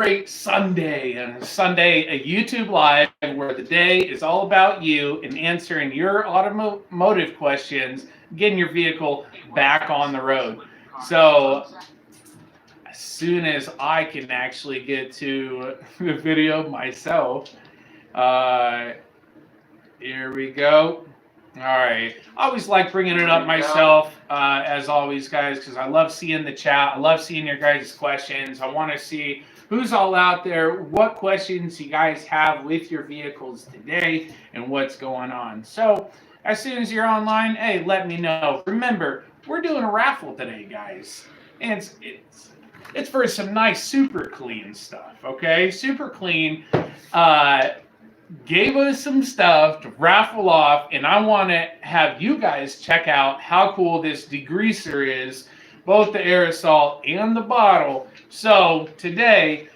great Sunday. And Sunday, a YouTube Live where the day is all about you and answering your automotive questions, getting your vehicle back on the road. So, as soon as I can actually get to the video myself, uh, here we go. All right. I always like bringing it up myself, as always, guys, because I love seeing the chat. I love seeing your guys' questions. I want to see who's all out there, what questions you guys have with your vehicles today, and what's going on. So, as soon as you're online, hey, let me know. Remember, we're doing a raffle today, guys. And it's for some nice super clean stuff, okay? Super clean. Uh, Gave us some stuff to raffle off, and I want to have you guys check out how cool this degreaser is, both the aerosol and the bottle. So today,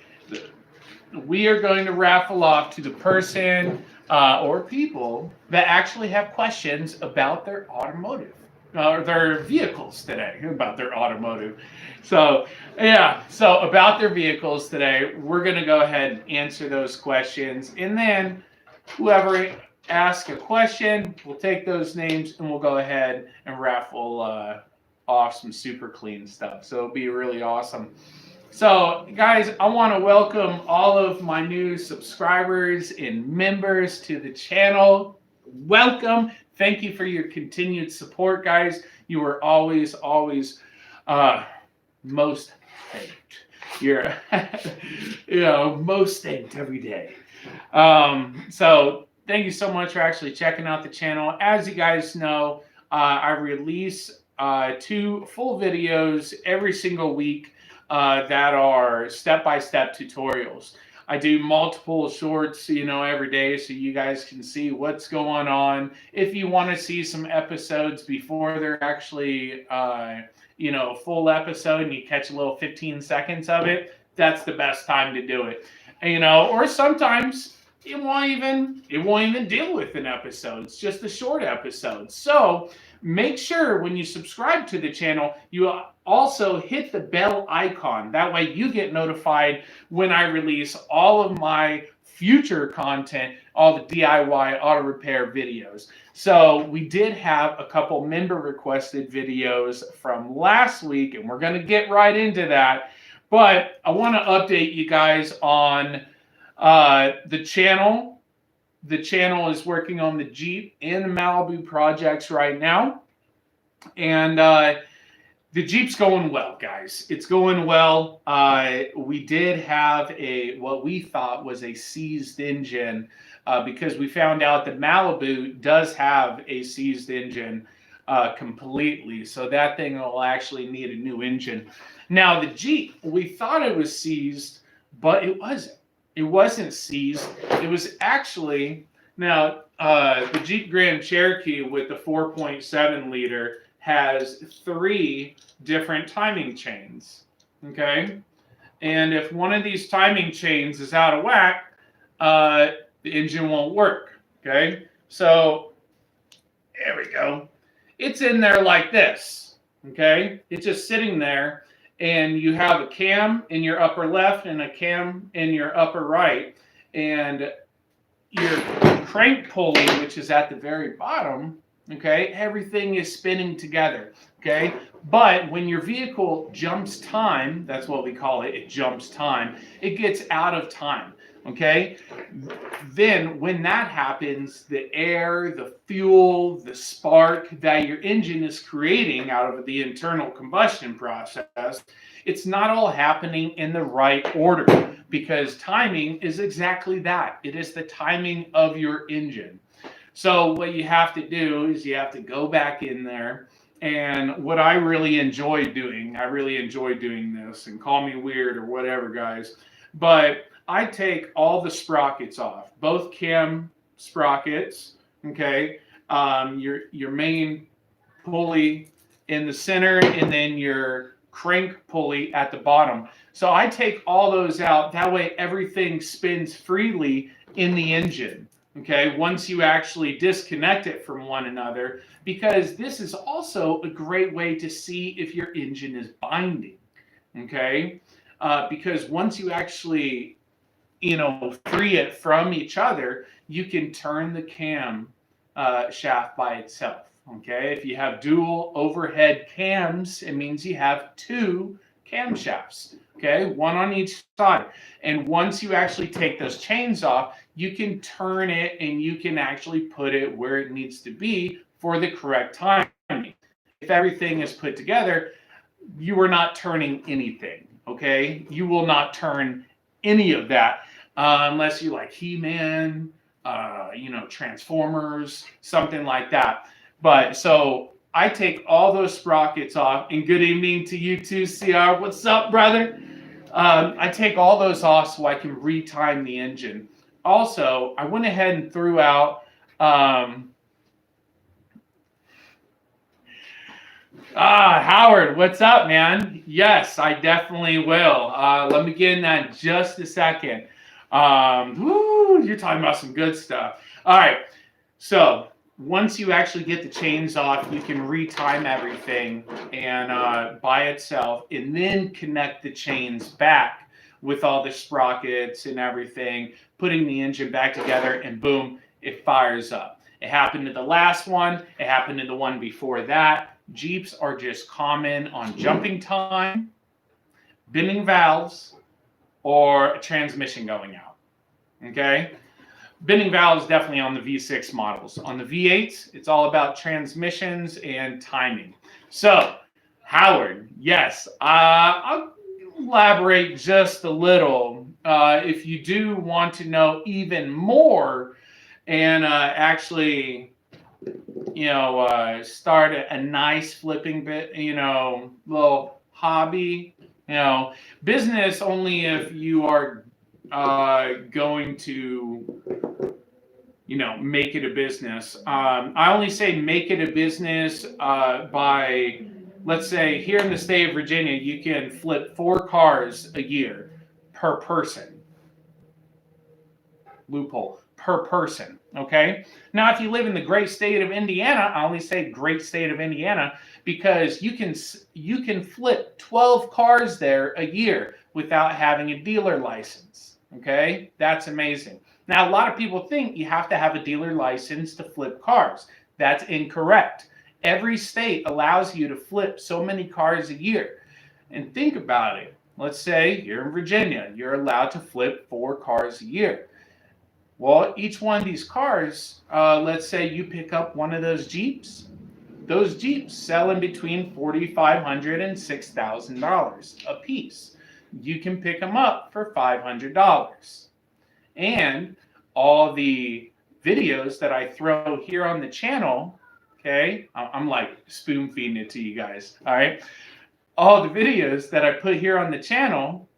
we are going to raffle off to the person or people that actually have questions about their automotive. Or their vehicles today, about their automotive. So, yeah, so about their vehicles today, we're going to go ahead and answer those questions. And then whoever asks a question, we'll take those names and we'll go ahead and raffle off some super clean stuff. So it'll be really awesome. So, guys, I want to welcome all of my new subscribers and members to the channel. Welcome. Thank you for your continued support, guys. You are always most thanked. You're, most thanked every day. So thank you so much for actually checking out the channel. As you guys know, I release 2 full videos every single week that are step-by-step tutorials. I do multiple shorts, every day so you guys can see what's going on. If you want to see some episodes before they're actually, a full episode and you catch a little 15 seconds of it, that's the best time to do it. Or sometimes it won't even deal with an episode. It's just a short episode. So make sure when you subscribe to the channel, you also hit the bell icon. That way you get notified when I release all of my future content, all the DIY auto repair videos. So we did have a couple member requested videos from last week, and we're going to get right into that. But I want to update you guys on the channel. The channel is working on the Jeep and the Malibu projects right now. And the Jeep's going well, guys. It's going well. We did have what we thought was a seized engine because we found out that Malibu does have a seized engine completely. So that thing will actually need a new engine. Now, the Jeep, we thought it was seized, but it wasn't. It wasn't seized. It was actually, now, the Jeep Grand Cherokee with the 4.7 liter has 3 different timing chains, okay? And if one of these timing chains is out of whack, the engine won't work, okay? So, there we go. It's in there like this, okay? It's just sitting there, and you have a cam in your upper left and a cam in your upper right, and your crank pulley, which is at the very bottom, okay, everything is spinning together, okay? But when your vehicle jumps time, that's what we call it, it jumps time, it gets out of time, okay? Then when that happens, the air, the fuel, the spark that your engine is creating out of the internal combustion process, it's not all happening in the right order, because timing is exactly that. It is the timing of your engine. So what you have to do is you have to go back in there, and what I really enjoy doing this, and call me weird or whatever, guys, but I take all the sprockets off, both cam sprockets, okay, your main pulley in the center, and then your crank pulley at the bottom. So I take all those out. That way everything spins freely in the engine, okay, once you actually disconnect it from one another, because this is also a great way to see if your engine is binding, okay? because once you actually, free it from each other, you can turn the cam shaft by itself. Okay, if you have dual overhead cams, it means you have two cam shafts. Okay, one on each side. And once you actually take those chains off, you can turn it and you can actually put it where it needs to be for the correct timing. If everything is put together, you are not turning anything. Okay, you will not turn any of that unless you like He-Man, Transformers, something like that. But so I take all those sprockets off, and good evening to you too, CR. What's up, brother? I take all those off so I can retime the engine. Also, I went ahead and threw out. Howard, what's up, man? Yes, I definitely will. Let me get in that in just a second. You're talking about some good stuff. All right, so once you actually get the chains off, you can retime everything and by itself, and then connect the chains back with all the sprockets and everything, putting the engine back together, and boom, it fires up. It happened to the last one. It happened to the one before that. Jeeps are just common on jumping time, bending valves, or a transmission going out. Okay? Bending valves definitely on the V6 models. On the V8s, it's all about transmissions and timing. So, Howard, yes, I'll elaborate just a little. If you do want to know even more and actually start a nice flipping bit, little hobby, business only if you are going to, make it a business. I only say make it a business by, let's say, here in the state of Virginia, you can flip 4 cars a year per person. Loophole. Per person. Okay. Now, if you live in the great state of Indiana, I only say great state of Indiana because you can flip 12 cars there a year without having a dealer license. Okay, that's amazing. Now, a lot of people think you have to have a dealer license to flip cars. That's incorrect. Every state allows you to flip so many cars a year. And think about it. Let's say you're in Virginia, you're allowed to flip 4 cars a year. Well, each one of these cars, let's say you pick up one of those Jeeps. Those Jeeps sell in between $4,500 and $6,000 a piece. You can pick them up for $500. And all the videos that I throw here on the channel, okay, I'm like spoon feeding it to you guys, all right? All the videos that I put here on the channel,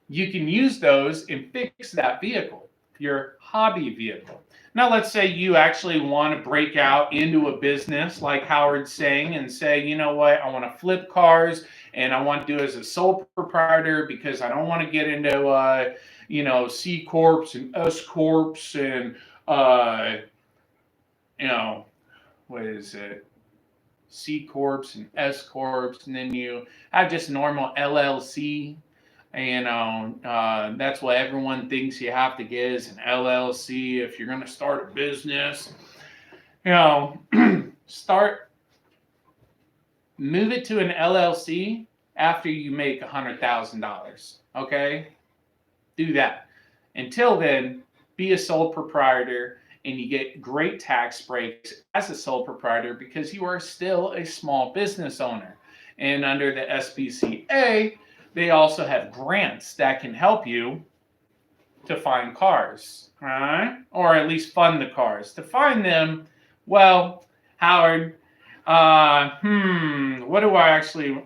you can use those and fix that vehicle, your hobby vehicle. Now, let's say you actually want to break out into a business like Howard's saying and say, you know what, I want to flip cars and I want to do it as a sole proprietor because I don't want to get into, C Corps and S Corps and, what is it? C Corps and S Corps, and then you have just normal LLC. That's what everyone thinks you have to get is an LLC if you're going to start a business. Move it to an LLC after you make $100,000. Okay? Do that. Until then, be a sole proprietor and you get great tax breaks as a sole proprietor because you are still a small business owner. And under the SBCA, they also have grants that can help you to find cars, all right? Or at least fund the cars. To find them, well, Howard, what do I actually...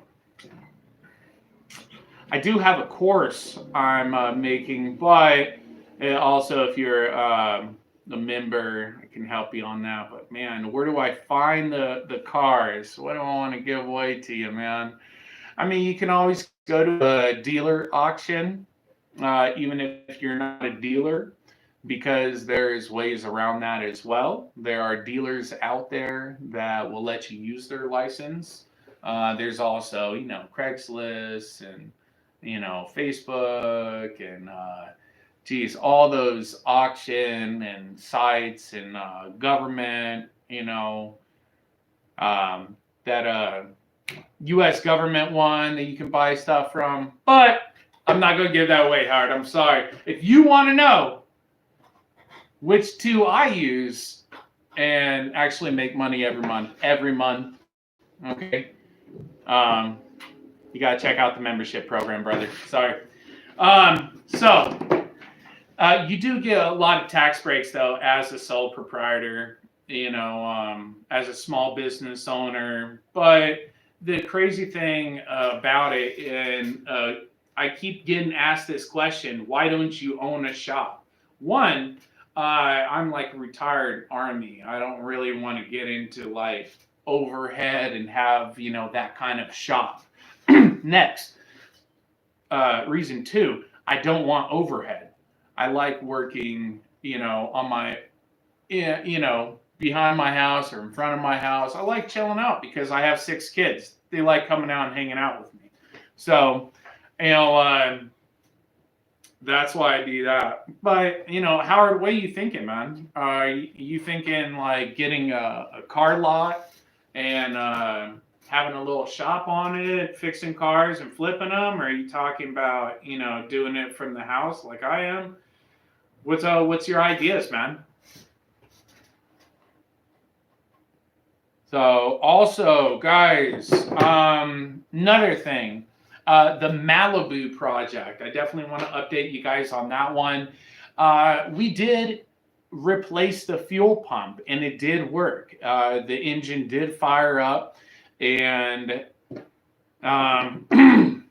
I do have a course I'm making, but also if you're a member, I can help you on that. But man, where do I find the cars? What do I want to give away to you, man? I mean, you can always go to a dealer auction, even if you're not a dealer, because there's ways around that as well. There are dealers out there that will let you use their license. There's also, Craigslist and Facebook and geez, all those auction and sites and government, that U.S. government one that you can buy stuff from. But I'm not going to give that away, Howard. I'm sorry. If you want to know which two I use and actually make money every month, okay, you got to check out the membership program, brother. Sorry. So you do get a lot of tax breaks, though, as a sole proprietor, as a small business owner. But the crazy thing about it, and I keep getting asked this question, why don't you own a shop? One, I'm like a retired Army. I don't really want to get into like overhead and have, that kind of shop. Next, reason two, I don't want overhead. I like working, on my, behind my house or in front of my house. I like chilling out because I have 6 kids. They like coming out and hanging out with me. So, that's why I do that. But, Howard, what are you thinking, man? Are you thinking like getting a car lot and having a little shop on it, fixing cars and flipping them? Or are you talking about, doing it from the house like I am? What's your ideas, man? So also, guys, another thing, the Malibu project. I definitely want to update you guys on that one. We did replace the fuel pump, and it did work. The engine did fire up, and the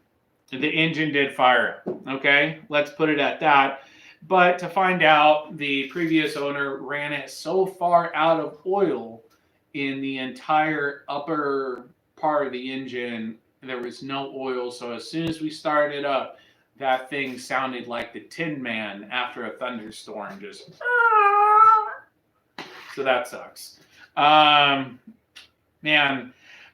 engine did fire up. Okay, let's put it at that. But to find out, the previous owner ran it so far out of oil in the entire upper part of the engine, there was no oil. So as soon as we started up, that thing sounded like the Tin Man after a thunderstorm. Just so that sucks. Man,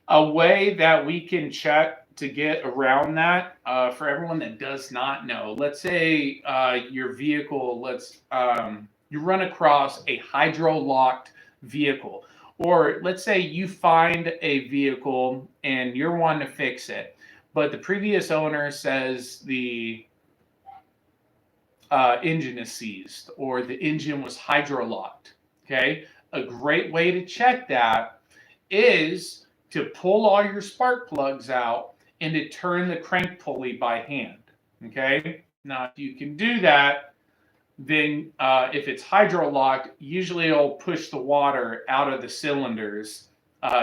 a way that we can check to get around that, for everyone that does not know, let's say your vehicle, you run across a hydro-locked vehicle, or let's say you find a vehicle and you're wanting to fix it, but the previous owner says the engine is seized or the engine was hydro-locked. Okay, a great way to check that is to pull all your spark plugs out and to turn the crank pulley by hand. Okay, now if you can do that, then if it's hydro-locked, usually it'll push the water out of the cylinders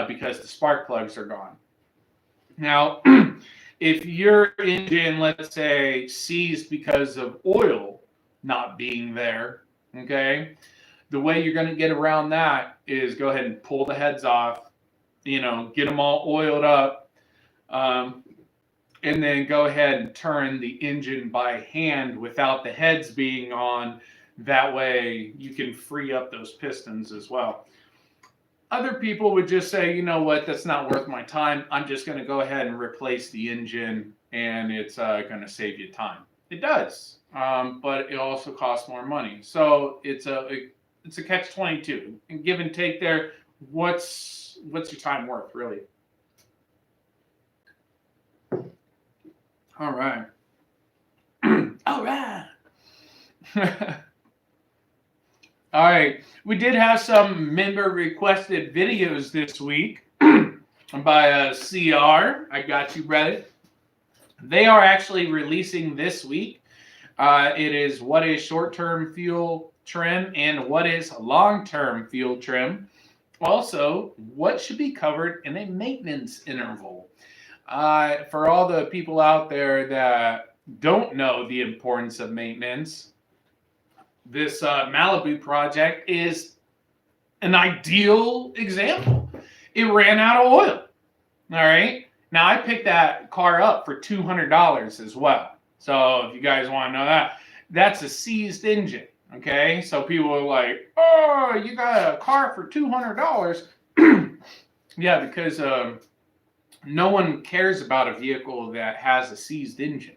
because the spark plugs are gone. Now, if your engine, let's say, seized because of oil not being there, okay, the way you're going to get around that is go ahead and pull the heads off, get them all oiled up, and then go ahead and turn the engine by hand without the heads being on. That way you can free up those pistons as well. Other people would just say, you know what, that's not worth my time. I'm just going to go ahead and replace the engine, and it's going to save you time. It does, but it also costs more money. So it's a catch-22. And give and take there, what's your time worth, really? All right. All right. All right. We did have some member requested videos this week by CR. I got you, brother. They are actually releasing this week. It is what is short-term fuel trim and what is long-term fuel trim. Also, what should be covered in a maintenance interval. For all the people out there that don't know the importance of maintenance, this Malibu project is an ideal example. It ran out of oil. All right. Now, I picked that car up for $200 as well. So if you guys want to know that, that's a seized engine. Okay. So people are like, oh, you got a car for $200. Yeah, because no one cares about a vehicle that has a seized engine.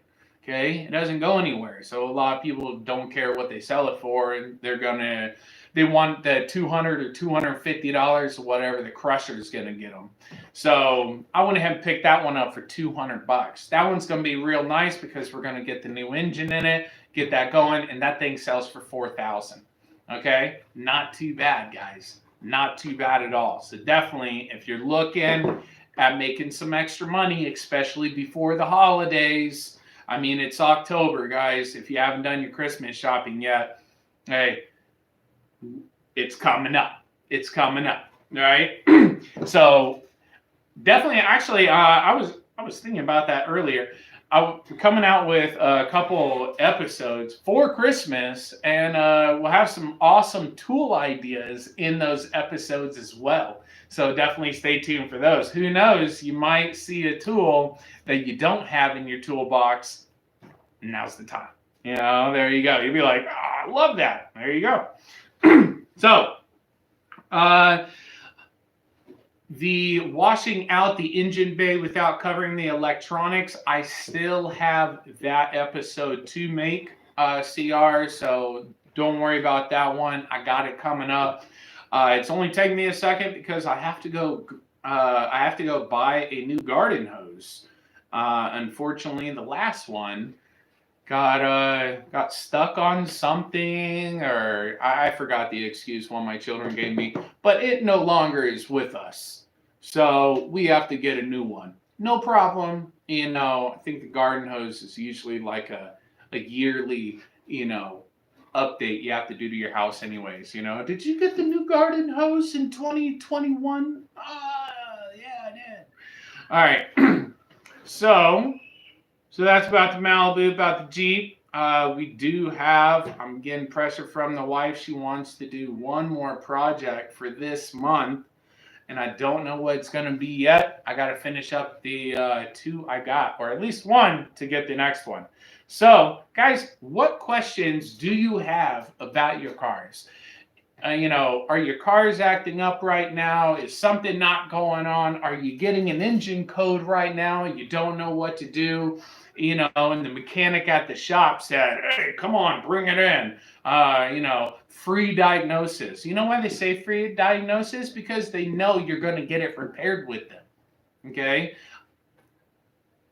Okay, it doesn't go anywhere. So a lot of people don't care what they sell it for, and they want the $200 or $250 or whatever the crusher is gonna get them. So I went ahead and picked that one up for $200. That one's gonna be real nice because we're gonna get the new engine in it, get that going, and that thing sells for $4,000. Okay, not too bad, guys. Not too bad at all. So definitely, if you're looking at making some extra money, especially before the holidays. I mean, it's October, guys. If you haven't done your Christmas shopping yet, hey, it's coming up. It's coming up, all right? So definitely, actually, I was thinking about that earlier. I'm coming out with a couple episodes for Christmas, and we'll have some awesome tool ideas in those episodes as well. So definitely stay tuned for those. Who knows, you might see a tool that you don't have in your toolbox. Now's the time. You know, there you go. You'll be like, oh, I love that. There you go. So, the washing out the engine bay without covering the electronics, I still have that episode to make, CR, so don't worry about that one. I got it coming up. It's only taking me a second because I have to go buy a new garden hose. Unfortunately, the last one got stuck on something, or I forgot the excuse one of my children gave me, but it no longer is with us. So we have to get a new one. No problem. You know, I think the garden hose is usually like a yearly, update you have to do to your house anyways. Did you get the new garden hose in 2021? Yeah, I did. All right. So that's about the Malibu, about the Jeep. I'm getting pressure from the wife. She wants to do one more project for this month, and I don't know what it's going to be yet. I got to finish up the two I got, or at least one to get the next one. So, guys, what questions do you have about your cars? Are your cars acting up right now? Is something not going on? Are you getting an engine code right now? You don't know what to do, and the mechanic at the shop said, hey, come on, bring it in. Free diagnosis. You know why they say free diagnosis? Because they know you're going to get it repaired with them, okay?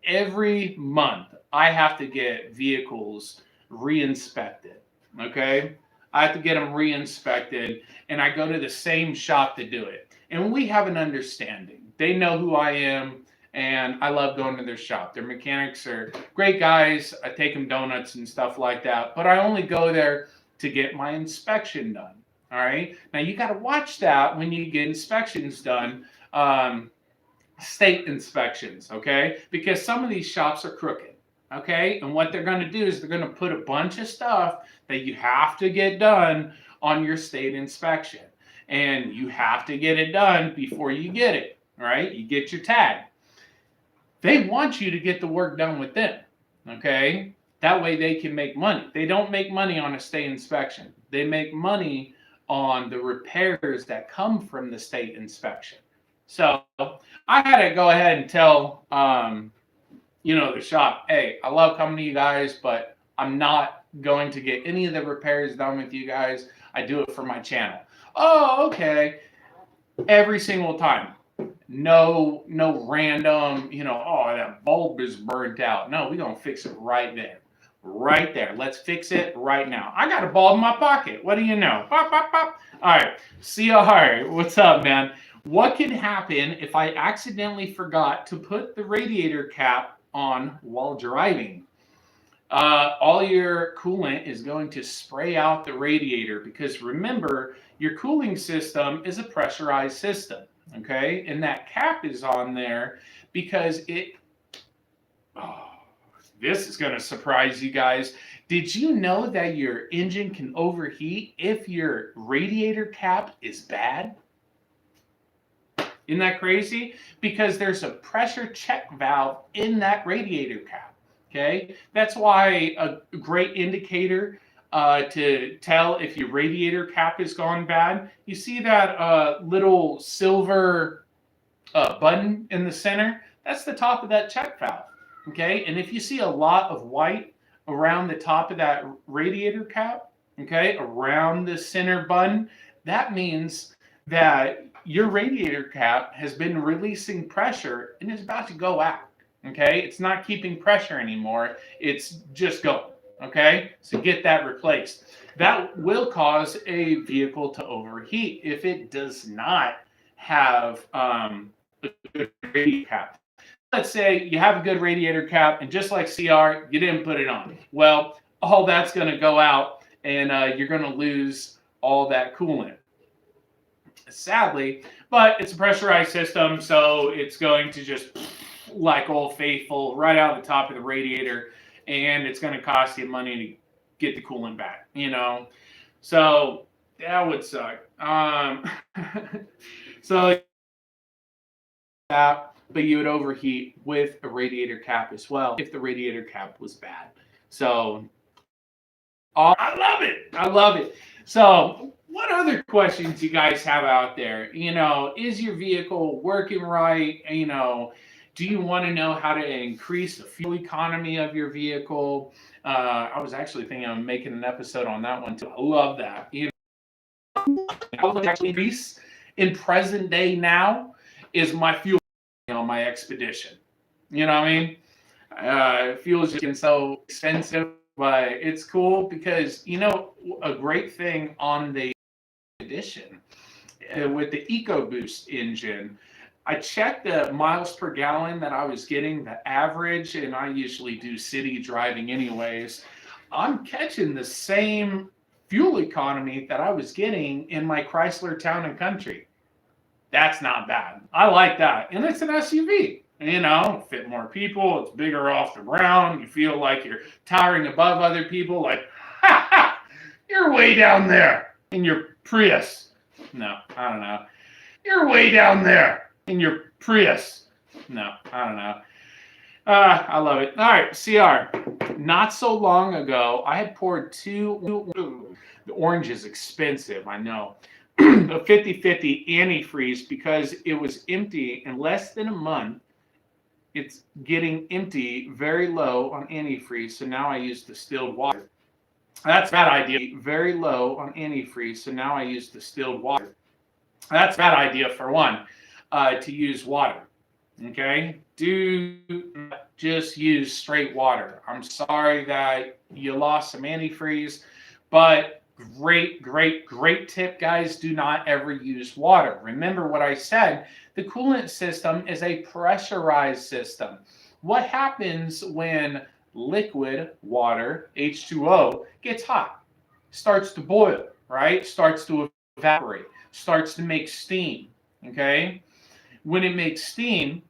Every month, I have to get vehicles re-inspected, okay? I have to get them re-inspected, and I go to the same shop to do it. And we have an understanding. They know who I am, and I love going to their shop. Their mechanics are great guys. I take them donuts and stuff like that, but I only go there to get my inspection done, all right? Now, you got to watch that when you get inspections done, state inspections, okay? Because some of these shops are crooked. Okay, and what they're going to do is they're going to put a bunch of stuff that you have to get done on your state inspection. And you have to get it done before you get it, right? You get your tag. They want you to get the work done with them, okay? That way they can make money. They don't make money on a state inspection. They make money on the repairs that come from the state inspection. So I had to go ahead and tell the shop, hey, I love coming to you guys, but I'm not going to get any of the repairs done with you guys. I do it for my channel. Oh, okay. Every single time. No random, that bulb is burnt out. No, we're going to fix it right there. Right there. Let's fix it right now. I got a bulb in my pocket. What do you know? Pop, pop, pop. All right. CR, what's up, man? What can happen if I accidentally forgot to put the radiator cap on while driving? All your coolant is going to spray out the radiator because remember, your cooling system is a pressurized system, okay? And that cap is on there because this is going to surprise you guys. Did you know that your engine can overheat if your radiator cap is bad? Isn't that crazy? Because there's a pressure check valve in that radiator cap, okay? That's why a great indicator to tell if your radiator cap has gone bad, you see that little silver button in the center? That's the top of that check valve, Okay, and if you see a lot of white around the top of that radiator cap, okay, around the center button, that means that your radiator cap has been releasing pressure and is about to go out. Okay, it's not keeping pressure anymore, it's just going. Okay, so get that replaced. That will cause a vehicle to overheat if it does not have a good radiator cap. Let's say you have a good radiator cap, and just like CR, you didn't put it on. Well, all that's going to go out, and you're going to lose all that coolant. Sadly, but it's a pressurized system, so it's going to just, like Old Faithful, right out the top of the radiator, and it's going to cost you money to get the coolant back. So that would suck. So that, but you would overheat with a radiator cap as well if the radiator cap was bad. So I love it. I love it. So what other questions you guys have out there? Is your vehicle working right? Do you want to know how to increase the fuel economy of your vehicle? I was actually thinking of making an episode on that one too. I love that. I would actually increase in present day now is my fuel on my expedition. You know what I mean? Fuel is just getting so expensive, but it's cool because a great thing on the edition with the EcoBoost engine. I checked the miles per gallon that I was getting, the average, and I usually do city driving anyways. I'm catching the same fuel economy that I was getting in my Chrysler Town and Country. That's not bad. I like that. And it's an SUV. Fit more people. It's bigger off the ground. You feel like you're towering above other people. Like, ha ha, you're way down there in your Prius. No, I don't know. You're way down there in your Prius. No, I don't know. I love it. All right, CR. Not so long ago, I had poured the orange is expensive, I know. A 50-50 antifreeze because it was empty in less than a month. It's getting empty, very low on antifreeze, so now I use distilled water. That's a bad idea. Very low on antifreeze, so now I use distilled water. That's a bad idea for one, to use water. Okay? Do not just use straight water. I'm sorry that you lost some antifreeze, but great tip, guys. Do not ever use water. Remember what I said. The coolant system is a pressurized system. What happens when liquid water, H2O, gets hot? Starts to boil, right? Starts to evaporate, starts to make steam, okay? When it makes steam,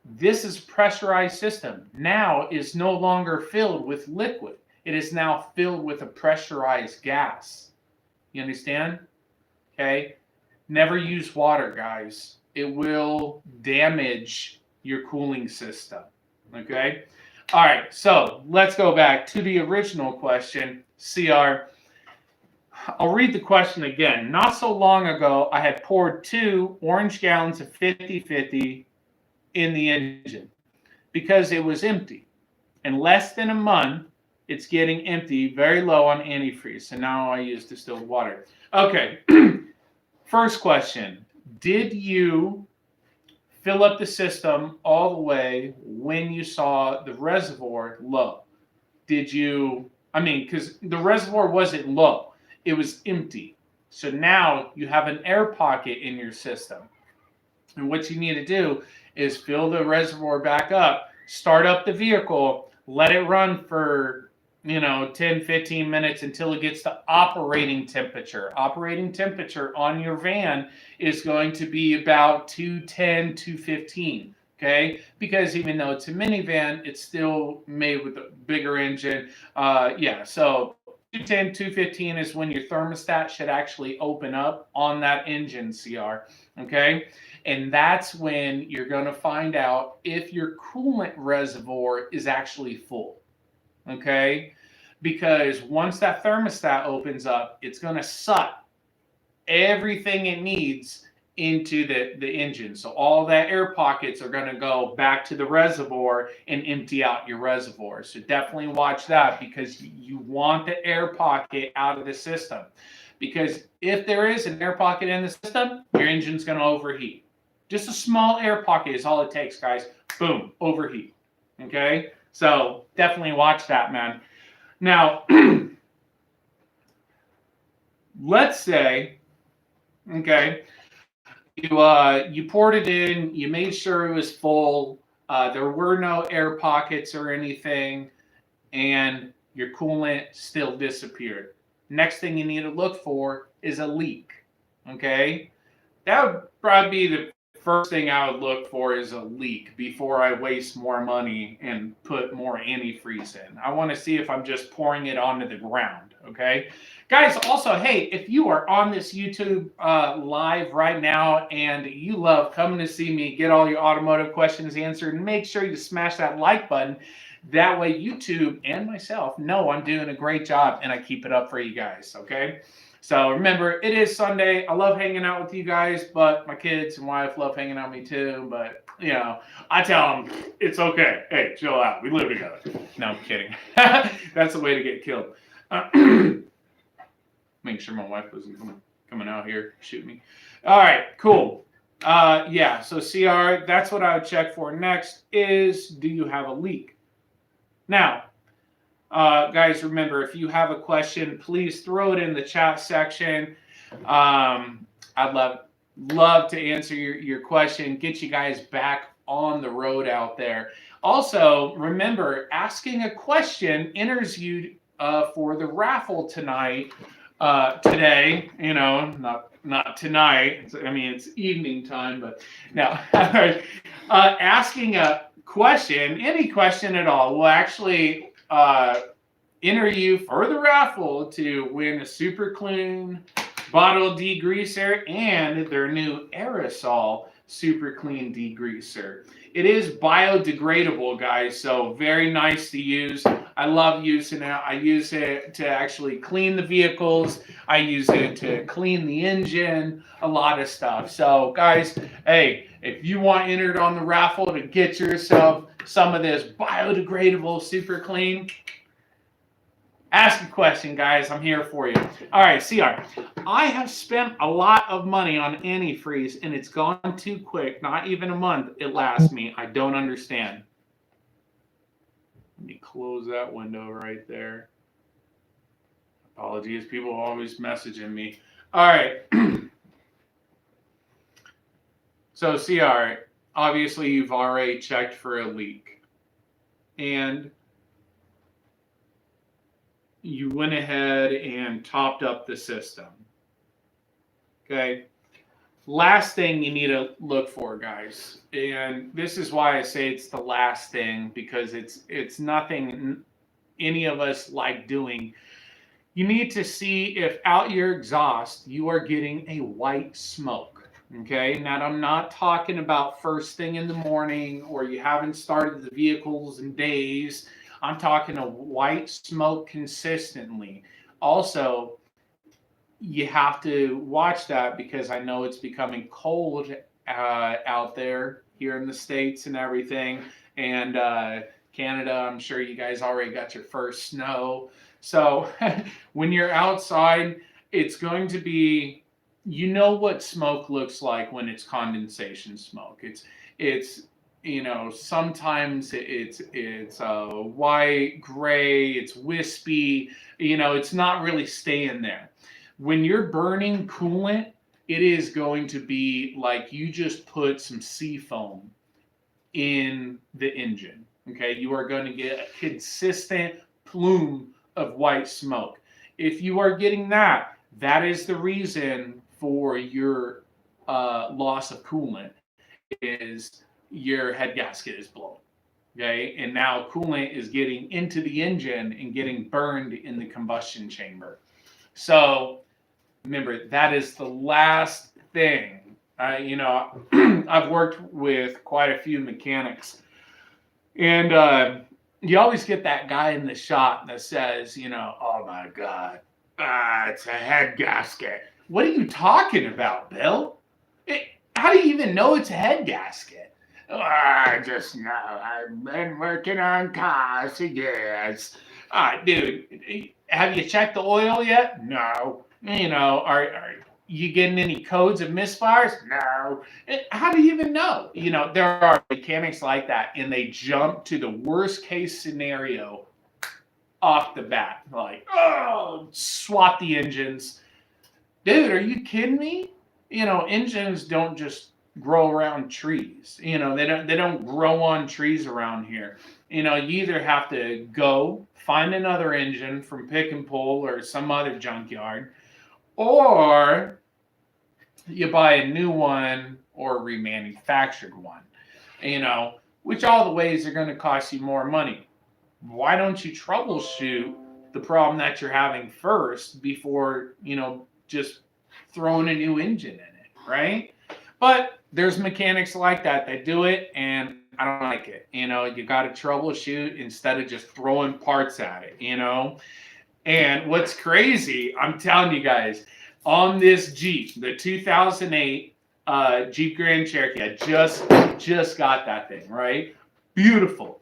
this is a pressurized system. Now is no longer filled with liquid. It is now filled with a pressurized gas. You understand? Okay? Never use water, guys. It will damage your cooling system. Okay? All right, so let's go back to the original question, CR. I'll read the question again. Not so long ago, I had poured 2 orange gallons of 50-50 in the engine because it was empty. In less than a month, it's getting empty, very low on antifreeze. So now I use distilled water. Okay. First question. Did you fill up the system all the way when you saw the reservoir low? Because the reservoir wasn't low. It was empty. So now you have an air pocket in your system. And what you need to do is fill the reservoir back up, start up the vehicle, let it run for 10-15 minutes until it gets to operating temperature. Operating temperature on your van is going to be about 210, 215. Okay, because even though it's a minivan, it's still made with a bigger engine. So 210, 215 is when your thermostat should actually open up on that engine, CR. Okay, and that's when you're going to find out if your coolant reservoir is actually full. Okay, because once that thermostat opens up, it's going to suck everything it needs into the engine. So all that air pockets are going to go back to the reservoir and empty out your reservoir. So definitely watch that, because you want the air pocket out of the system. Because if there is an air pocket in the system, your engine's going to overheat. Just a small air pocket is all it takes, guys. Boom, overheat. Okay? So definitely watch that, man. Now, let's say, okay, you poured it in, you made sure it was full, there were no air pockets or anything, and your coolant still disappeared. Next thing you need to look for is a leak. Okay, that would probably be the first thing I would look for, is a leak, before I waste more money and put more antifreeze in. I want to see if I'm just pouring it onto the ground. Okay, guys, also, hey, if you are on this YouTube live right now and you love coming to see me get all your automotive questions answered, make sure you smash that like button. That way YouTube and myself know I'm doing a great job and I keep it up for you guys. Okay, so remember, it is Sunday. I love hanging out with you guys, but my kids and wife love hanging out with me too. But, you know, I tell them, it's okay. Hey, chill out. We live together. No, I'm kidding. That's the way to get killed. Make sure my wife wasn't coming out here shooting me. All right, cool. Yeah, so CR, that's what I would check for. Next is, do you have a leak? Now, guys, remember, if you have a question, please throw it in the chat section. I'd love to answer your question, get you guys back on the road out there. Also, remember, asking a question enters you for the raffle tonight. Today, you know, not tonight. I mean, it's evening time, but now asking a question, any question at all, will actually enter you for the raffle to win a super clean bottle degreaser and their new aerosol super clean degreaser. It is biodegradable, guys, so very nice to use. I love using it. I use it to actually clean the vehicles. I use it to clean the engine, a lot of stuff. So, guys, hey, if you want entered on the raffle to get yourself some of this biodegradable super clean, ask a question, guys. I'm here for you. All right, CR. I have spent a lot of money on antifreeze, and it's gone too quick. Not even a month it lasts me. I don't understand. Let me close that window right there. Apologies. People are always messaging me. All right. So, CR, obviously you've already checked for a leak. And you went ahead and topped up the system. Okay. Last thing you need to look for, guys, and this is why I say it's the last thing, because it's nothing any of us like doing. You need to see if out your exhaust you are getting a white smoke. Okay. Now, I'm not talking about first thing in the morning or you haven't started the vehicles in days. I'm talking a white smoke consistently. Also, you have to watch that, because I know it's becoming cold out there here in the States and everything. And Canada, I'm sure you guys already got your first snow. So when you're outside, it's going to be, you know what smoke looks like when it's condensation smoke. It's you know, sometimes it's white, gray, it's wispy, you know, it's not really staying there. When you're burning coolant, it is going to be like you just put some seafoam in the engine. Okay, you are going to get a consistent plume of white smoke. If you are getting that, that is the reason for your loss of coolant, is your head gasket is blown. Okay, and now coolant is getting into the engine and getting burned in the combustion chamber. So remember, that is the last thing. You know, I've worked with quite a few mechanics, and you always get that guy in the shop that says, you know, oh my God, it's a head gasket. What are you talking about, Bill? How do you even know it's a head gasket? Oh, I just know. I've been working on cars for years. Dude, have you checked the oil yet? No. Are you getting any codes of misfires? No. How do you even know? There are mechanics like that, and they jump to the worst case scenario off the bat. Like, oh, swap the engines. Dude, are you kidding me? Engines don't just grow around trees. They don't grow on trees around here. You either have to go find another engine from Pick and Pull or some other junkyard, or you buy a new one or a remanufactured one. Which all the ways are going to cost you more money. Why don't you troubleshoot the problem that you're having first before, just throwing a new engine in it, right? But there's mechanics like that do it, and I don't like it. You got to troubleshoot instead of just throwing parts at it, And what's crazy, I'm telling you guys, on this Jeep, the 2008 Jeep Grand Cherokee, I just got that thing, right? Beautiful.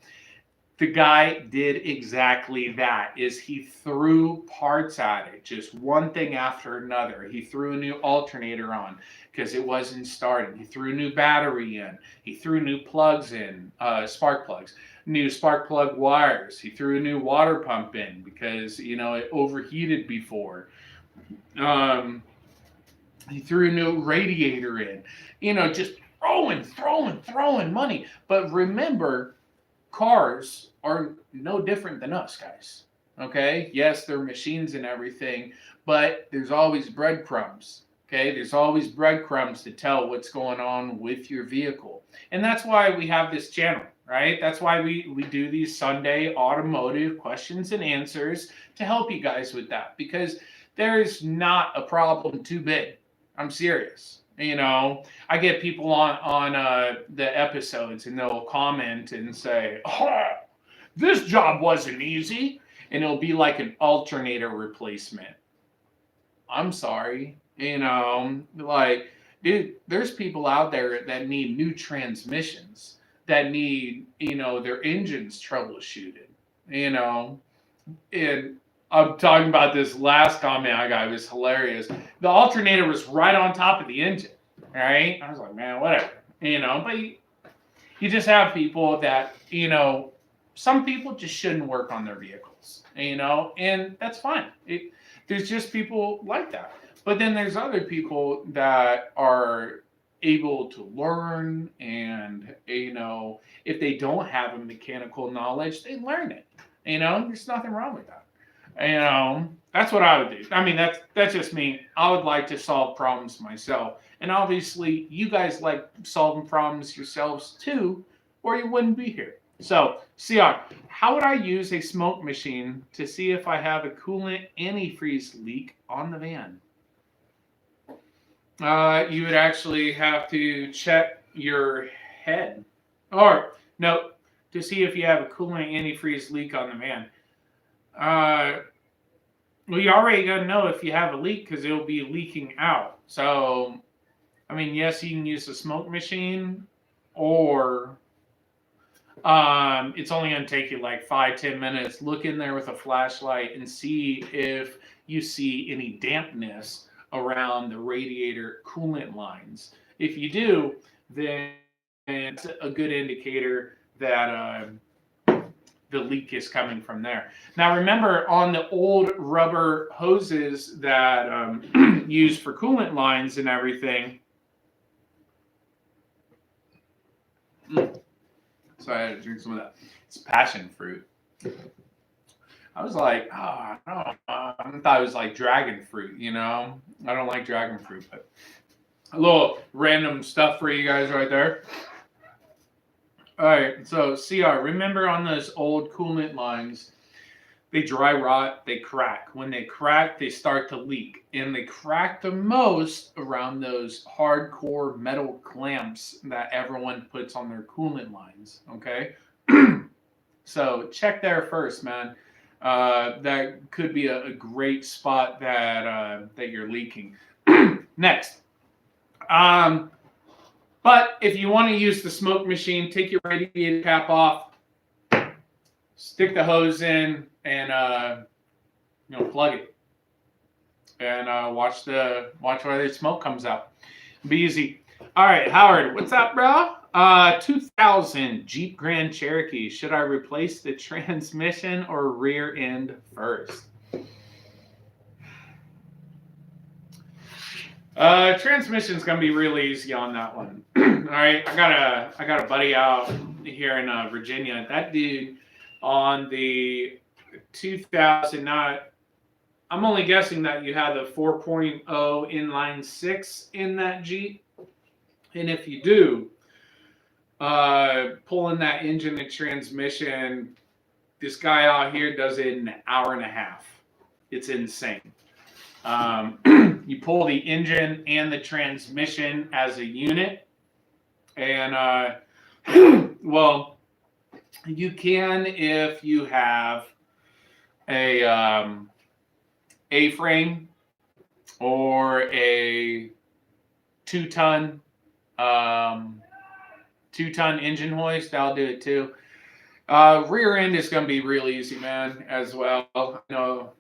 The guy did exactly that. He threw parts at it, just one thing after another. He threw a new alternator on because it wasn't starting. He threw a new battery in. He threw new plugs in, spark plugs, new spark plug wires. He threw a new water pump in because it overheated before. He threw a new radiator in. Just throwing money. But remember, cars are no different than us, guys. Okay? Yes, they're machines and everything, but there's always breadcrumbs. Okay? There's always breadcrumbs to tell what's going on with your vehicle. And that's why we have this channel, right? That's why we do these Sunday automotive questions and answers to help you guys with that, because there's not a problem too big. I'm serious. I get people on the episodes, and they'll comment and say, "Oh, this job wasn't easy," and it'll be like an alternator replacement. I'm sorry, like, dude, there's people out there that need new transmissions, that need their engines troubleshooted, and I'm talking about this last comment I got. It was hilarious. The alternator was right on top of the engine, right? I was like, man, whatever. But you just have people that, some people just shouldn't work on their vehicles, and that's fine. There's just people like that. But then there's other people that are able to learn, and, if they don't have a mechanical knowledge, they learn it. There's nothing wrong with that. That's what I would do. I mean, that's just me. I would like to solve problems myself. And obviously, you guys like solving problems yourselves too, or you wouldn't be here. So, CR, how would I use a smoke machine to see if I have a coolant antifreeze leak on the van? You would actually have to check your head. Or, no, to see if you have a coolant antifreeze leak on the van. Well, you already got to know if you have a leak because it'll be leaking out. So, I mean, yes, you can use a smoke machine, or it's only going to take you like 5-10 minutes. Look in there with a flashlight and see if you see any dampness around the radiator coolant lines. If you do, then it's a good indicator that the leak is coming from there. Now, remember, on the old rubber hoses that used for coolant lines and everything. So I had to drink some of that. It's passion fruit. I was like, I thought it was like dragon fruit, I don't like dragon fruit, but a little random stuff for you guys right there. All right, so CR, remember on those old coolant lines, they dry rot, they crack. When they crack, they start to leak. And they crack the most around those hardcore metal clamps that everyone puts on their coolant lines, okay? So check there first, man. That could be a great spot that you're leaking. Next, But if you want to use the smoke machine, take your radiator cap off, stick the hose in, and plug it, and watch where the smoke comes out. Be easy. All right, Howard, what's up, bro? 2000 Jeep Grand Cherokee. Should I replace the transmission or rear end first? Transmission's gonna be really easy on that one. All right, I got a buddy out here in Virginia. That dude on the 2000, not. I'm only guessing that you had the 4.0 inline six in that Jeep, and if you do, pulling that engine and transmission, this guy out here does it in an hour and a half. It's insane. You pull the engine and the transmission as a unit, and well, you can if you have a A-frame or a two-ton engine hoist. I'll do it too. Rear end is going to be real easy, man, as well. I know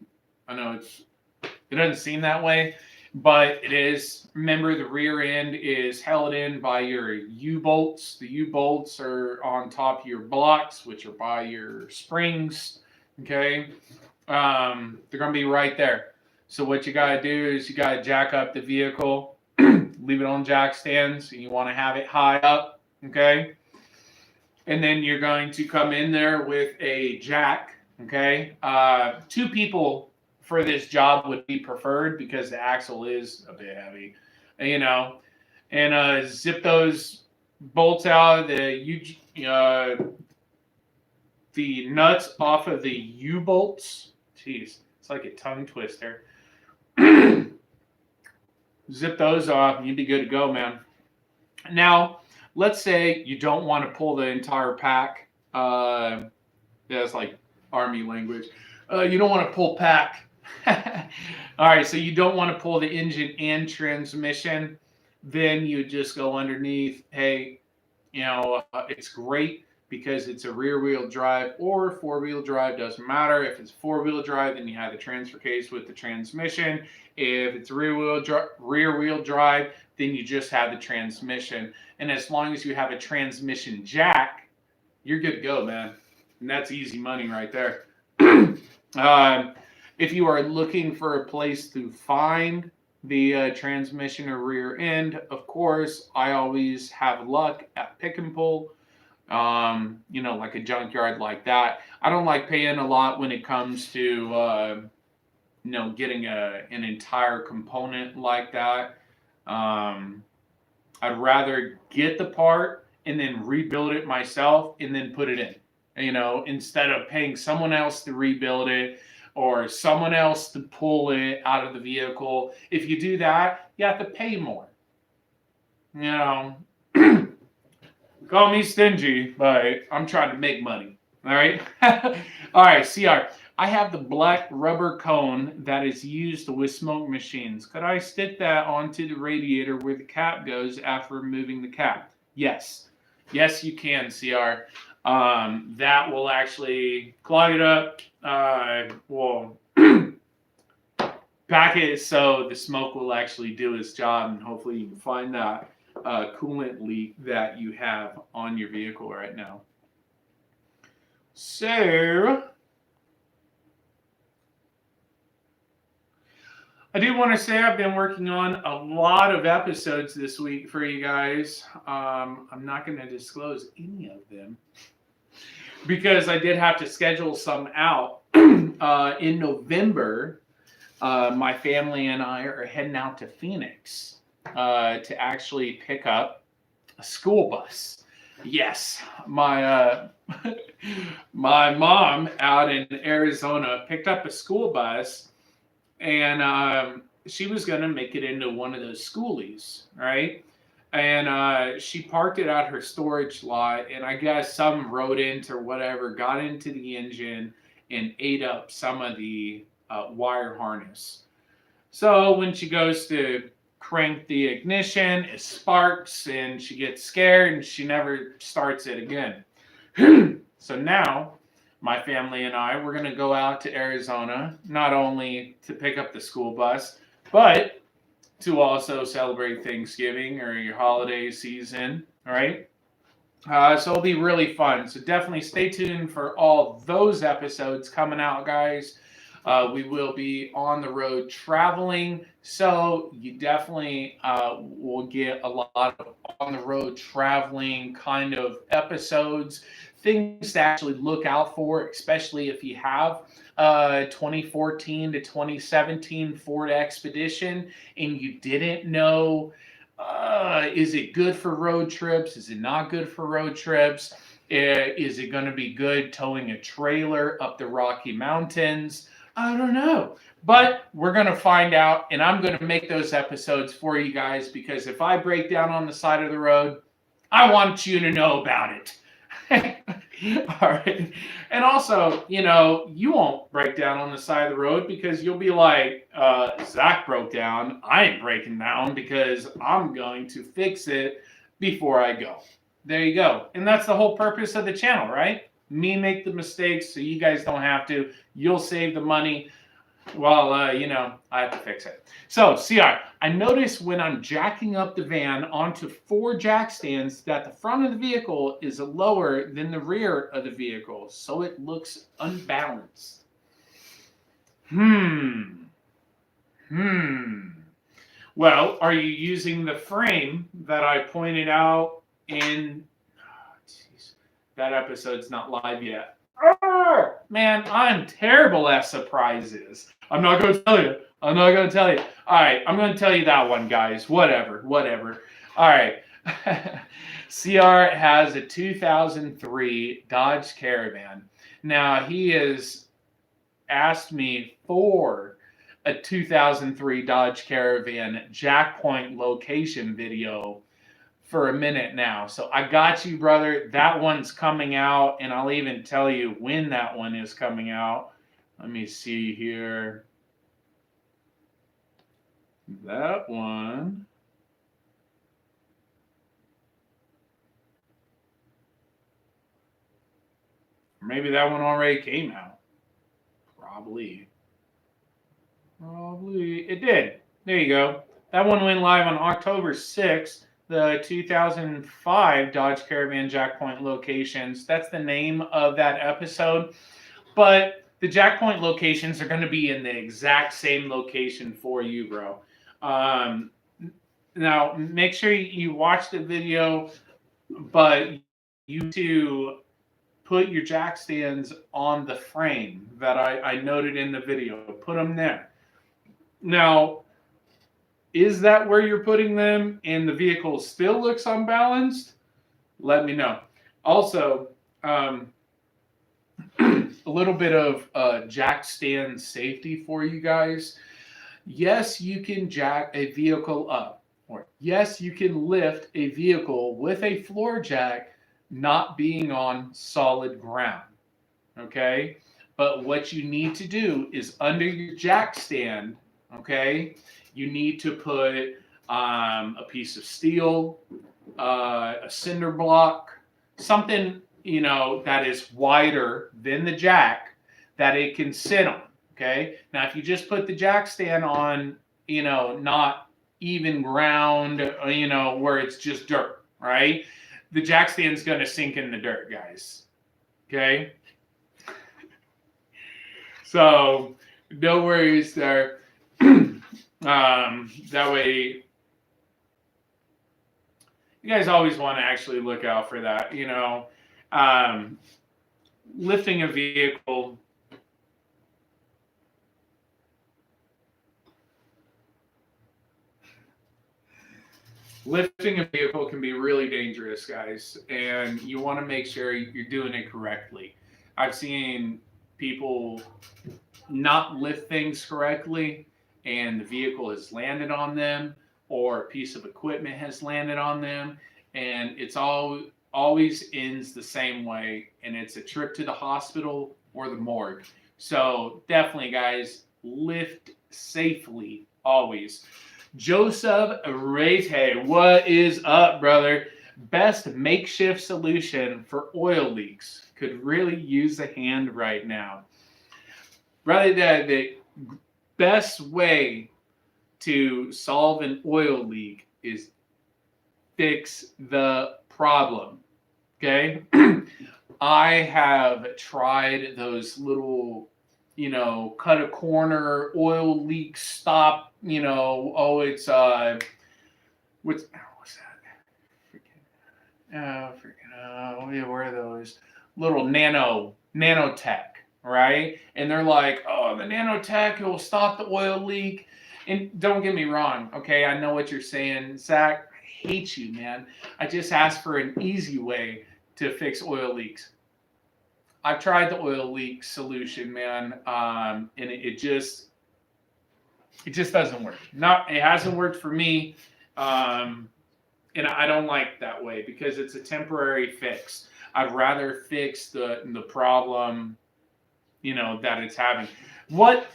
it doesn't seem that way, but it is. Remember, the rear end is held in by your U-bolts. The U-bolts are on top of your blocks, which are by your springs. Okay, they're going to be right there. So what you got to do is you got to jack up the vehicle, leave it on jack stands, and you want to have it high up. Okay, and then you're going to come in there with a jack. Okay, 2 people for this job would be preferred because the axle is a bit heavy, and zip those bolts out of the nuts off of the U-bolts. Jeez, it's like a tongue twister. Zip those off and you'd be good to go, man. Now, let's say you don't want to pull the entire pack. That's like Army language. You don't want to pull pack. All right, so you don't want to pull the engine and transmission. Then you just go underneath. Hey, it's great because it's a rear-wheel drive or four-wheel drive. Doesn't matter. If it's four-wheel drive, then you have the transfer case with the transmission. If it's rear-wheel drive, then you just have the transmission. And as long as you have a transmission jack, you're good to go, man. And that's easy money right there. If you are looking for a place to find the transmission or rear end, of course, I always have luck at Pick and Pull, like a junkyard like that. I don't like paying a lot when it comes to, getting an entire component like that. I'd rather get the part and then rebuild it myself and then put it in, instead of paying someone else to rebuild it or someone else to pull it out of the vehicle. If you do that, you have to pay more. Call me stingy, but I'm trying to make money. All right? All right, CR. I have the black rubber cone that is used with smoke machines. Could I stick that onto the radiator where the cap goes after removing the cap? Yes. Yes, you can, CR. That will actually clog it up. Will pack it so the smoke will actually do its job, and hopefully you can find that coolant leak that you have on your vehicle right now. So, I do want to say I've been working on a lot of episodes this week for you guys. I'm not going to disclose any of them because I did have to schedule some out. In November, my family and I are heading out to Phoenix to actually pick up a school bus. Yes, my my mom out in Arizona picked up a school bus, and she was going to make it into one of those schoolies, right? And she parked it at her storage lot, and I guess some rodent or whatever got into the engine and ate up some of the wire harness. So when she goes to crank the ignition, it sparks, and she gets scared, and she never starts it again. So now, my family and I, we're going to go out to Arizona, not only to pick up the school bus, but to also celebrate Thanksgiving or your holiday season, right? So it'll be really fun. So definitely stay tuned for all those episodes coming out, guys. We will be on the road traveling, so you definitely will get a lot of on the road traveling kind of episodes, things to actually look out for, especially if you have 2014 to 2017 Ford Expedition and you didn't know, is it good for road trips? Is it not good for road trips? Is it going to be good towing a trailer up the Rocky Mountains? I don't know. But we're going to find out, and I'm going to make those episodes for you guys, because if I break down on the side of the road, I want you to know about it. All right. And also, you won't break down on the side of the road because you'll be like, Zach broke down. I ain't breaking down because I'm going to fix it before I go. There you go. And that's the whole purpose of the channel, right? Me make the mistakes so you guys don't have to. You'll save the money. Well, I have to fix it. So, CR, I notice when I'm jacking up the van onto 4 jack stands that the front of the vehicle is lower than the rear of the vehicle, so it looks unbalanced. Well, are you using the frame that I pointed out in... That episode's not live yet. Man, I'm terrible at surprises. I'm not going to tell you. All right, I'm going to tell you that one, guys. Whatever. All right. CR has a 2003 Dodge Caravan. Now, he has asked me for a 2003 Dodge Caravan Jackpoint location video for a minute now. So I got you, brother. That one's coming out, and I'll even tell you when that one is coming out. Let me see here. That one. Maybe that one already came out. Probably. It did. There you go. That one went live on October 6th. The 2005 Dodge Caravan Jackpoint locations. That's the name of that episode. But the Jackpoint locations are going to be in the exact same location for you, bro. Now, make sure you watch the video, but you to put your jack stands on the frame that I noted in the video. Put them there. Now, is that where you're putting them and the vehicle still looks unbalanced? Let me know. Also, a little bit of jack stand safety for you guys. Yes, you can jack a vehicle up. Or yes, you can lift a vehicle with a floor jack not being on solid ground. Okay? But what you need to do is under your jack stand, okay, you need to put a piece of steel, a cinder block, something, that is wider than the jack that it can sit on, okay? Now, if you just put the jack stand on, not even ground, where it's just dirt, right? The jack stand's going to sink in the dirt, guys, okay? So, no worries there. That way, you guys always want to actually look out for that. Lifting a vehicle. Lifting a vehicle can be really dangerous, guys, and you want to make sure you're doing it correctly. I've seen people not lift things correctly, and the vehicle has landed on them, or a piece of equipment has landed on them, and it's always ends the same way, and it's a trip to the hospital or the morgue. So definitely, guys, lift safely always. Joseph Rete, what is up, brother? Best makeshift solution for oil leaks. Could really use a hand right now. Brother, the best way to solve an oil leak is fix the problem. Okay? I have tried those little, cut a corner oil leak stop, it's what's that? Freaking where are those little nanotech, right? And they're like, oh, the nanotech, it will stop the oil leak. And don't get me wrong, okay? I know what you're saying, Zach. I hate you, man. I just asked for an easy way to fix oil leaks. I've tried the oil leak solution, man, and it just doesn't work. It hasn't worked for me, and I don't like that way because it's a temporary fix. I'd rather fix the problem, that it's having. What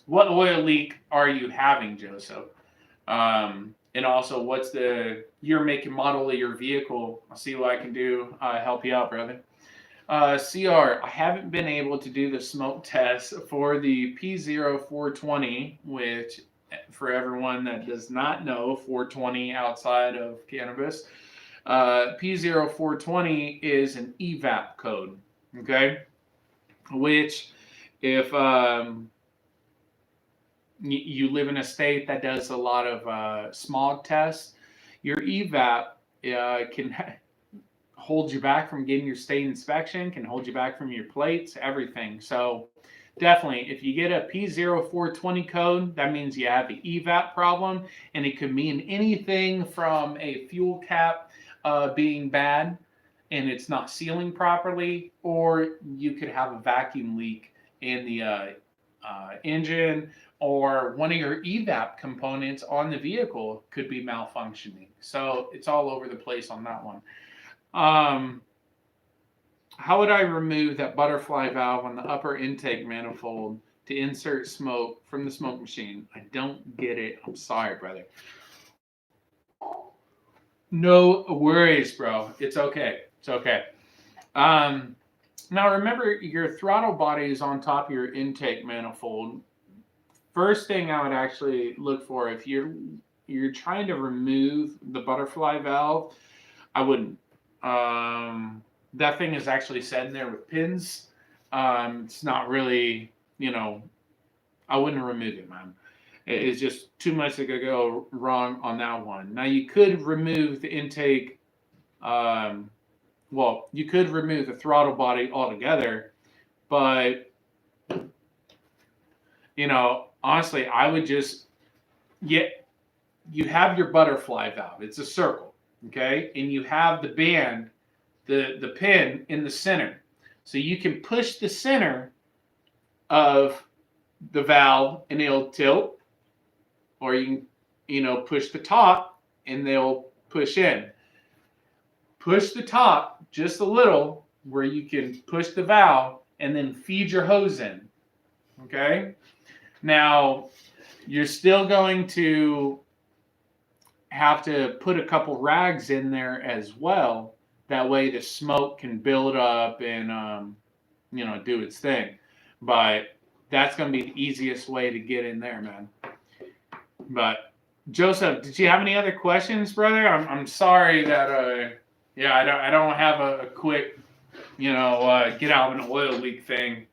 what oil leak are you having, Joseph? And also, what's the year, make, and model of your vehicle? I'll see what I can do. Help you out, brother. CR, I haven't been able to do the smoke test for the P0420, which, for everyone that does not know, 420 outside of cannabis, P0420 is an evap code, okay? Which, if you live in a state that does a lot of smog tests, your evap can hold you back from getting your state inspection, can hold you back from your plates, everything. So definitely, if you get a P0420 code, that means you have an evap problem, and it could mean anything from a fuel cap being bad and it's not sealing properly, or you could have a vacuum leak in the engine, or one of your evap components on the vehicle could be malfunctioning. So it's all over the place on that one. How would I remove that butterfly valve on the upper intake manifold to insert smoke from the smoke machine? I don't get it. I'm sorry, brother. No worries, bro. It's okay. It's okay. Now remember, your throttle body is on top of your intake manifold. First thing I would actually look for, if you're trying to remove the butterfly valve, I wouldn't. That thing is actually set in there with pins. It's not really, I wouldn't remove it, man. It's just too much that could go wrong on that one. Now, you could remove the intake, you could remove the throttle body altogether, but, honestly, I would just you have your butterfly valve. It's a circle, okay? And you have the band, the pin in the center. So you can push the center of the valve and it'll tilt, or you can, push the top and they'll push in. Push the top just a little where you can push the valve and then feed your hose in, okay? Now, you're still going to have to put a couple rags in there as well. That way the smoke can build up and, do its thing. But that's going to be the easiest way to get in there, man. But, Joseph, did you have any other questions, brother? I'm sorry that, I don't have a quick, get out of an oil leak thing,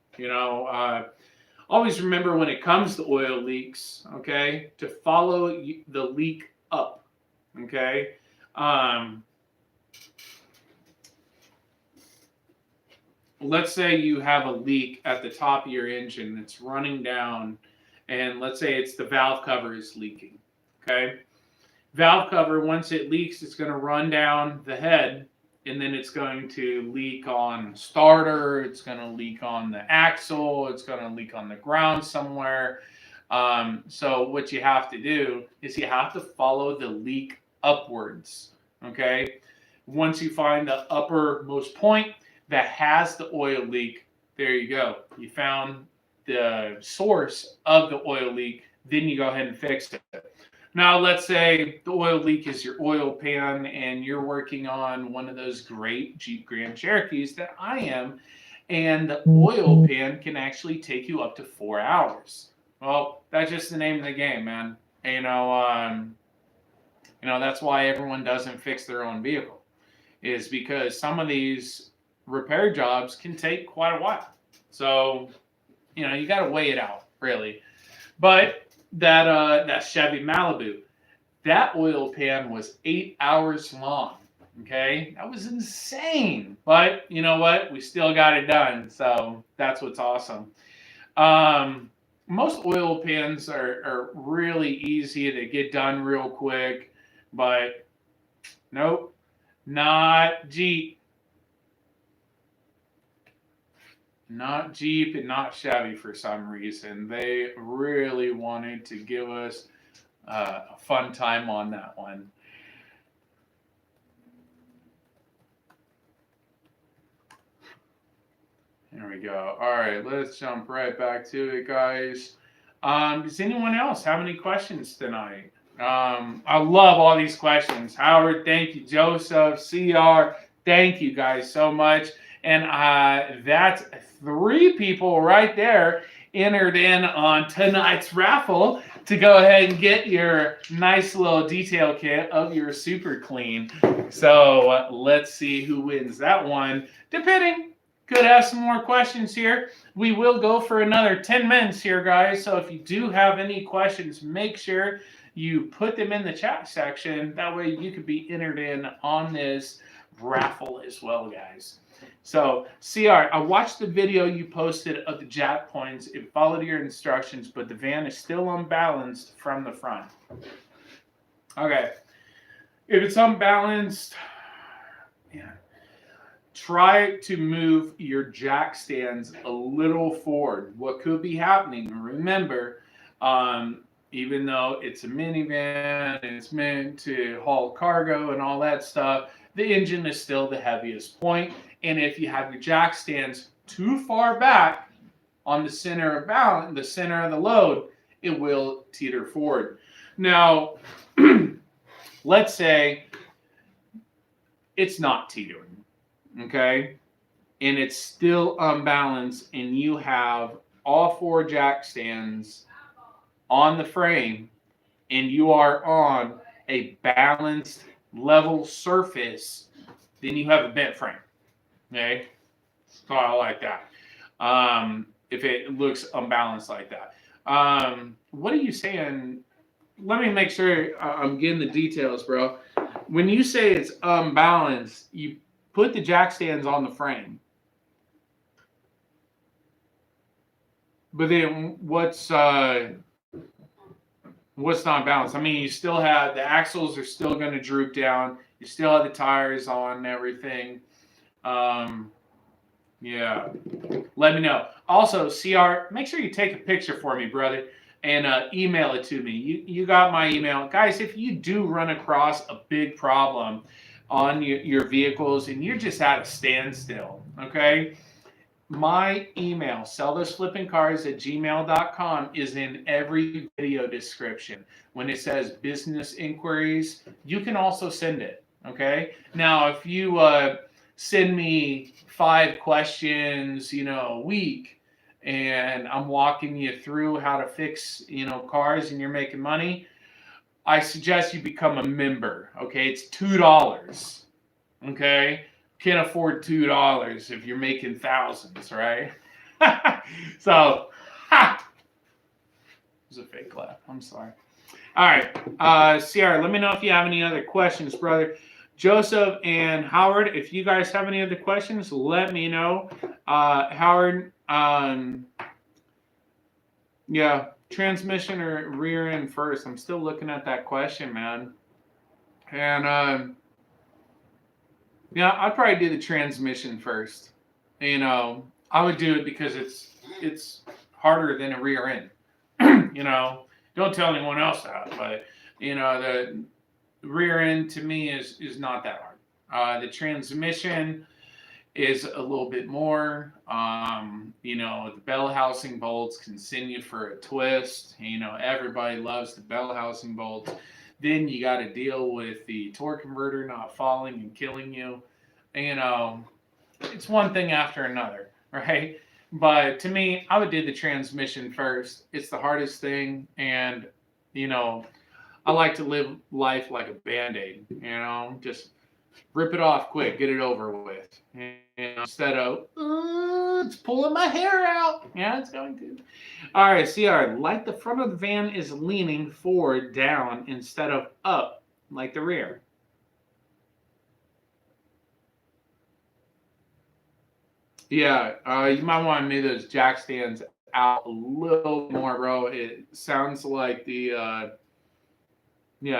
Always remember, when it comes to oil leaks, okay, to follow the leak up, okay? Let's say you have a leak at the top of your engine that's running down, and let's say it's the valve cover is leaking, okay? Valve cover, once it leaks, it's going to run down the head, and then it's going to leak on starter, it's going to leak on the axle, it's going to leak on the ground somewhere. So what you have to do is you have to follow the leak upwards, okay? Once you find the uppermost point that has the oil leak, there you go. You found the source of the oil leak. then you go ahead and fix it. Now, let's say the oil leak is your oil pan and you're working on one of those great Jeep Grand Cherokees that I am, and the oil pan can actually take you up to 4 hours. Well, that's just the name of the game, man. That's why everyone doesn't fix their own vehicle, is because some of these repair jobs can take quite a while. So, you got to weigh it out, really. But that Chevy Malibu, that oil pan was 8 hours long. Okay, that was insane. But you know what? We still got it done. So that's what's awesome. Most oil pans are really easy to get done real quick, but nope, not Jeep. Not Jeep and not Chevy for some reason. They really wanted to give us a fun time on that one. There we go. All right, let's jump right back to it, guys. Does anyone else have any questions tonight? I love all these questions. Howard, thank you. Joseph, CR, thank you guys so much. And that's 3 people right there entered in on tonight's raffle to go ahead and get your nice little detail kit of your Super Clean. So let's see who wins that one. Depending, could have some more questions here. We will go for another 10 minutes here, guys. So if you do have any questions, make sure you put them in the chat section. That way you could be entered in on this raffle as well, guys. So, CR, I watched the video you posted of the Jackpoints. It followed your instructions, but the van is still unbalanced from the front. Okay. If it's unbalanced, try to move your jack stands a little forward. What could be happening? Remember, even though it's a minivan and it's meant to haul cargo and all that stuff, the engine is still the heaviest point. And if you have your jack stands too far back on the center of balance, the center of the load, it will teeter forward. Now, let's say it's not teetering, okay? And it's still unbalanced, and you have all 4 jack stands on the frame, and you are on a balanced, level surface, then you have a bent frame. Okay, so I like that. If it looks unbalanced like that, what are you saying? Let me make sure I'm getting the details, bro. When you say it's unbalanced, you put the jack stands on the frame, but then what's not balanced? I mean, you still have the axles are still going to droop down. You still have the tires on and everything. Yeah, let me know. Also, CR, make sure you take a picture for me, brother, and email it to me. You got my email. Guys, if you do run across a big problem on your vehicles and you're just at a standstill, okay, my email, sellthoseflippingcars@gmail.com, is in every video description. When it says business inquiries, you can also send it, okay? Now, if you send me 5 questions, a week, and I'm walking you through how to fix, cars and you're making money, I suggest you become a member, okay? It's $2, okay? Can't afford $2 if you're making thousands, right? So, it was a fake clap. I'm sorry. All right, Sierra, let me know if you have any other questions, brother. Joseph and Howard, if you guys have any other questions, let me know. Howard, yeah, transmission or rear end first? I'm still looking at that question, man. And yeah, I'd probably do the transmission first. I would do it because it's harder than a rear end. Don't tell anyone else that, but the rear end to me is not that hard. The transmission is a little bit more. The bell housing bolts can send you for a twist. Everybody loves the bell housing bolts. Then you got to deal with the torque converter not falling and killing you. You know, it's one thing after another, right? But to me, I would do the transmission first. It's the hardest thing, and you know, I like to live life like a band-aid. Just rip it off quick, get it over with. Instead of it's pulling my hair out. Yeah, it's going to. All right, CR, like the front of the van is leaning forward, down instead of up, like the rear. Yeah, you might want to move those jack stands out a little more, bro. It sounds like it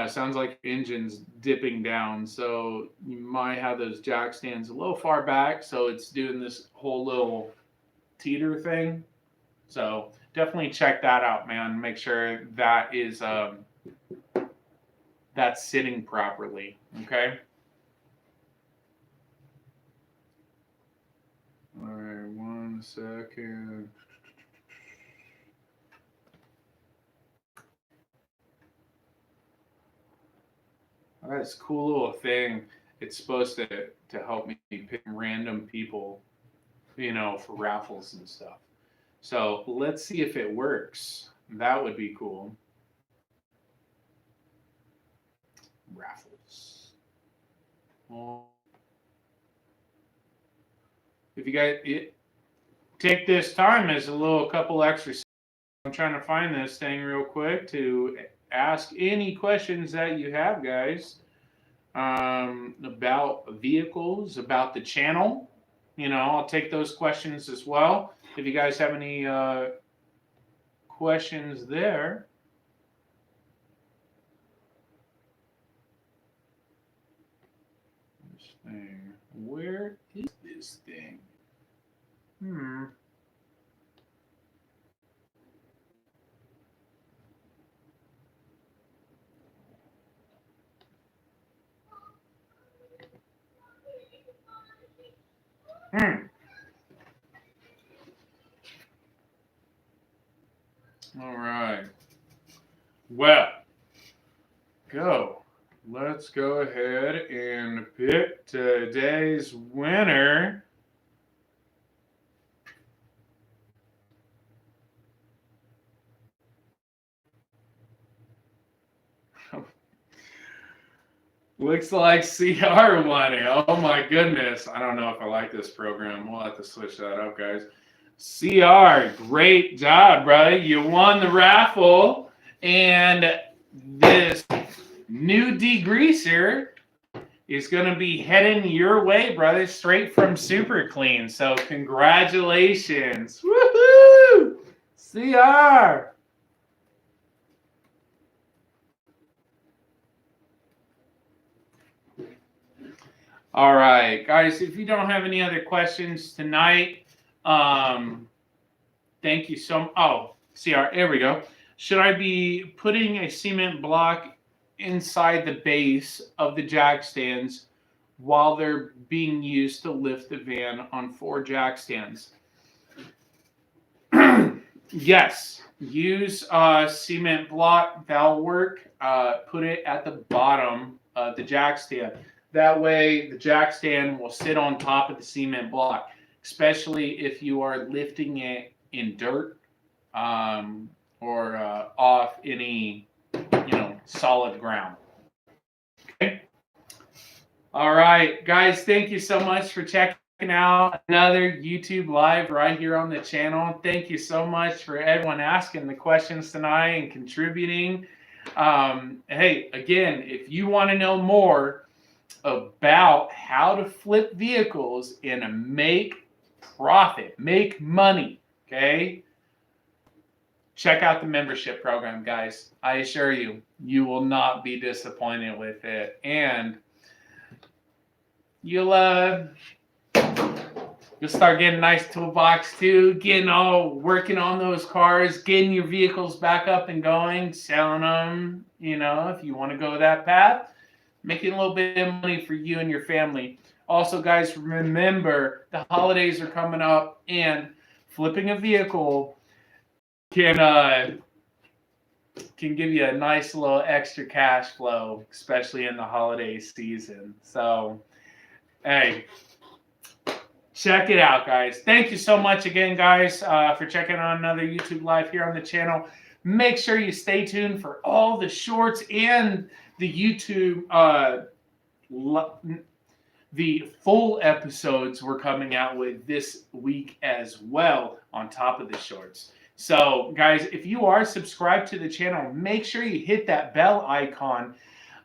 sounds like engine's dipping down. So you might have those jack stands a little far back, so it's doing this whole little teeter thing. So definitely check that out, man. Make sure that is that's sitting properly. Okay. All right, 1 second. All right, it's a cool little thing. It's supposed to help me pick random people, for raffles and stuff. So let's see if it works. That would be cool. Raffles. Well, if you guys take this time as a little couple extra seconds, I'm trying to find this thing real quick to ask any questions that you have, guys, about vehicles, about the channel. I'll take those questions as well. If you guys have any questions there. This thing. Where is this thing? Hmm. All right. Well, let's go ahead and pick today's winner. Looks like CR won it. Oh my goodness. I don't know if I like this program. We'll have to switch that up, guys. CR, great job, brother. You won the raffle. And this new degreaser is going to be heading your way, brother, straight from Super Clean. So congratulations. Woohoo! CR. All right, guys, if you don't have any other questions tonight, thank you so much. Oh, CR, there we go. Should I be putting a cement block inside the base of the jack stands while they're being used to lift the van on 4 jack stands? Yes, use cement block. That'll work. Put it at the bottom of the jack stand. That way, the jack stand will sit on top of the cement block, especially if you are lifting it in dirt or off any, solid ground. Okay. All right, guys, thank you so much for checking out another YouTube Live right here on the channel. Thank you so much for everyone asking the questions tonight and contributing. Hey, again, if you want to know more about how to flip vehicles and make profit, make money, okay? Check out the membership program, guys. I assure you, you will not be disappointed with it. And you'll start getting a nice toolbox too, working on those cars, getting your vehicles back up and going, selling them, if you want to go that path, making a little bit of money for you and your family. Also, guys, remember the holidays are coming up, and flipping a vehicle can give you a nice little extra cash flow, especially in the holiday season. So, hey, check it out, guys. Thank you so much again, guys, for checking out another YouTube Live here on the channel. Make sure you stay tuned for all the shorts and the YouTube, the full episodes we're coming out with this week as well, on top of the shorts. So, guys, if you are subscribed to the channel, make sure you hit that bell icon.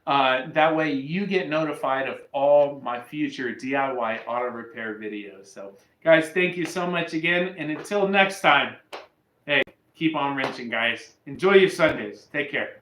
That way you get notified of all my future DIY auto repair videos. So, guys, thank you so much again. And until next time, hey, keep on wrenching, guys. Enjoy your Sundays. Take care.